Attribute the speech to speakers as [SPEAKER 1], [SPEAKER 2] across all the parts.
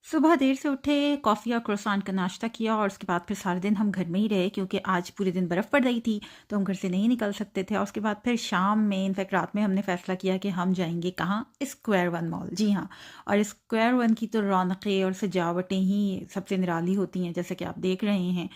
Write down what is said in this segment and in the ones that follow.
[SPEAKER 1] सुबह देर से उठे, कॉफ़ी और क्रोसान का नाश्ता किया और उसके बाद फिर सारे दिन हम घर में ही रहे क्योंकि आज पूरे दिन बर्फ़ पड़ रही थी, तो हम घर से नहीं निकल सकते थे। और उसके बाद फिर शाम में, इनफैक्ट रात में हमने फ़ैसला किया कि हम जाएँगे कहाँ? Square one mall. जी हाँ, और स्क्वायर वन की तो रौनकें और सजावटें ही सबसे निराली होती हैं, जैसे कि आप देख रहे हैं।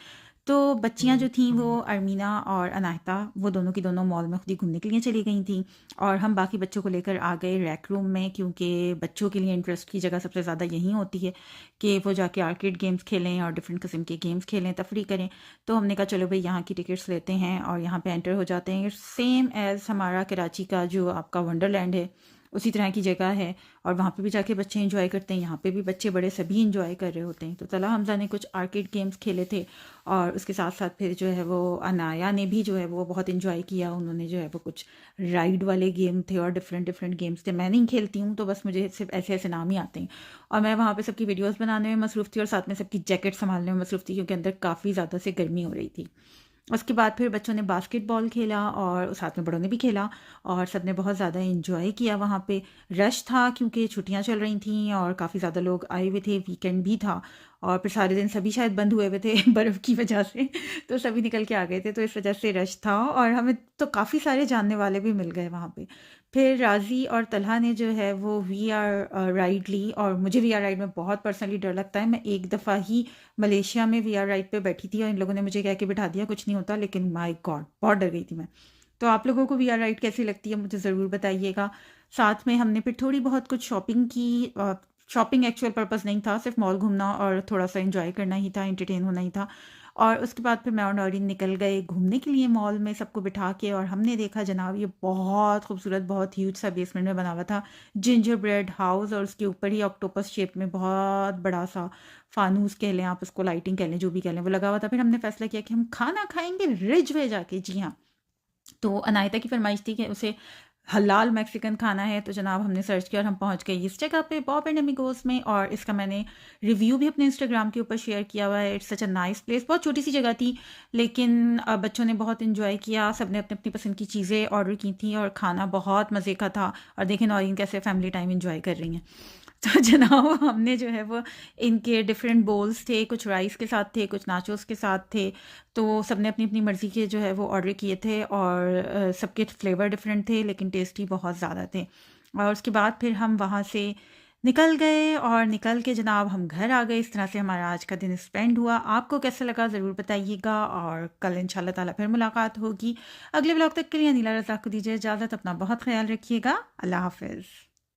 [SPEAKER 1] तो बच्चियाँ जो थीं वो अरमीना और अनाहिता, वो दोनों की दोनों मॉल में खुद ही घूमने के लिए चली गई थीं और हम बाकी बच्चों को लेकर आ गए रैक रूम में, क्योंकि बच्चों के लिए इंटरेस्ट की जगह सबसे ज़्यादा यहीं होती है कि वो जाके आर्केड गेम्स खेलें और डिफरेंट किस्म के गेम्स खेलें, तफरी करें। तो हमने कहा चलो भाई यहाँ की टिकट्स लेते हैं और यहाँ पे एंटर हो जाते हैं। सेम एज़ हमारा कराची का जो आपका वंडरलैंड है, उसी तरह की जगह है और वहाँ पे भी जाके बच्चे इंजॉय करते हैं। यहाँ पे भी बच्चे बड़े सभी इंजॉय कर रहे होते हैं। तो तला हमज़ा ने कुछ आर्केड गेम्स खेले थे और उसके साथ साथ फिर जो है वो अनाया ने भी जो है वो बहुत इंजॉय किया। उन्होंने जो है वो कुछ राइड वाले गेम थे और डिफरेंट डिफरेंट गेम्स थे। मैं नहीं खेलती हूँ, तो बस मुझे सिर्फ ऐसे ऐसे नाम ही आते हैं। और मैं वहाँ पे सबकी वीडियोस बनाने में मसरूफ़ थी और साथ में सबकी जैकेट संभालने में मसरूफ़ थी, क्योंकि अंदर काफ़ी ज़्यादा से गर्मी हो रही थी। उसके बाद फिर बच्चों ने बास्केटबॉल खेला और साथ में बड़ों ने भी खेला और सब ने बहुत ज़्यादा इंजॉय किया। वहाँ पे रश था क्योंकि छुट्टियाँ चल रही थीं और काफ़ी ज़्यादा लोग आए हुए थे, वीकेंड भी था और फिर सारे दिन सभी शायद बंद हुए हुए थे बर्फ़ की वजह से, तो सभी निकल के आ गए थे, तो इस वजह से रश था और हमें तो काफ़ी सारे जानने वाले भी मिल गए वहाँ पे। फिर राज़ी और तलहा ने जो है वो वीआर राइड ली और मुझे वीआर राइड में बहुत पर्सनली डर लगता है। मैं एक दफ़ा ही मलेशिया में वीआर राइड पे बैठी थी और इन लोगों ने मुझे कह के बिठा दिया कुछ नहीं होता, लेकिन माय गॉड बहुत डर गई थी मैं। तो आप लोगों को वीआर राइड कैसी लगती है मुझे ज़रूर बताइएगा। साथ में हमने फिर थोड़ी बहुत कुछ शॉपिंग की। शॉपिंग एक्चुअल पर्पस नहीं था, सिर्फ मॉल घूमना और थोड़ा सा एंजॉय करना ही था, एंटरटेन होना ही था। और उसके बाद फिर मैं और नौरीन निकल गए घूमने के लिए मॉल में सबको बिठा के, और हमने देखा जनाब ये बहुत खूबसूरत, बहुत ह्यूज सा बेसमेंट में बना हुआ था जिंजर ब्रेड हाउस, और उसके ऊपर ही ऑक्टोपस शेप में बहुत बड़ा सा फानूस कह लें आप उसको, लाइटिंग कह लें, जो भी कह लें, वो लगा हुआ था। फिर हमने फैसला किया कि हम खाना खाएंगे रिज वे जाके। जी हाँ, तो अनायता की फरमाइश थी कि उसे हलाल मैक्सिकन खाना है, तो जनाब हमने सर्च किया और हम पहुंच गए इस जगह पे, बॉब एंड एमिगोस में। और इसका मैंने रिव्यू भी अपने इंस्टाग्राम के ऊपर शेयर किया हुआ है। It's such a nice place. बहुत छोटी सी जगह थी, लेकिन बच्चों ने बहुत इन्जॉय किया, सब ने अपनी अपनी पसंद की चीज़ें ऑर्डर की थी और खाना बहुत मज़े का था। और देखें नौरीन कैसे फैमिली टाइम इन्जॉय कर रही हैं। तो जनाब हमने जो है वो इनके डिफरेंट बोल्स थे, कुछ राइस के साथ थे, कुछ नाचोस के साथ थे। तो सबने अपनी अपनी मर्ज़ी के जो है वो ऑर्डर किए थे और सबके फ्लेवर डिफरेंट थे, लेकिन टेस्टी बहुत ज़्यादा थे। और उसके बाद फिर हम वहाँ से निकल गए और निकल के जनाब हम घर आ गए। इस तरह से हमारा आज का दिन स्पेंड हुआ। आपको कैसा लगा ज़रूर बताइएगा और कल इंशाल्लाह ताला फिर मुलाकात होगी। अगले व्लॉग तक के लिए अनीला रज़ा को दीजिए इजाज़त। अपना बहुत ख्याल रखिएगा। अल्लाह हाफ़िज़।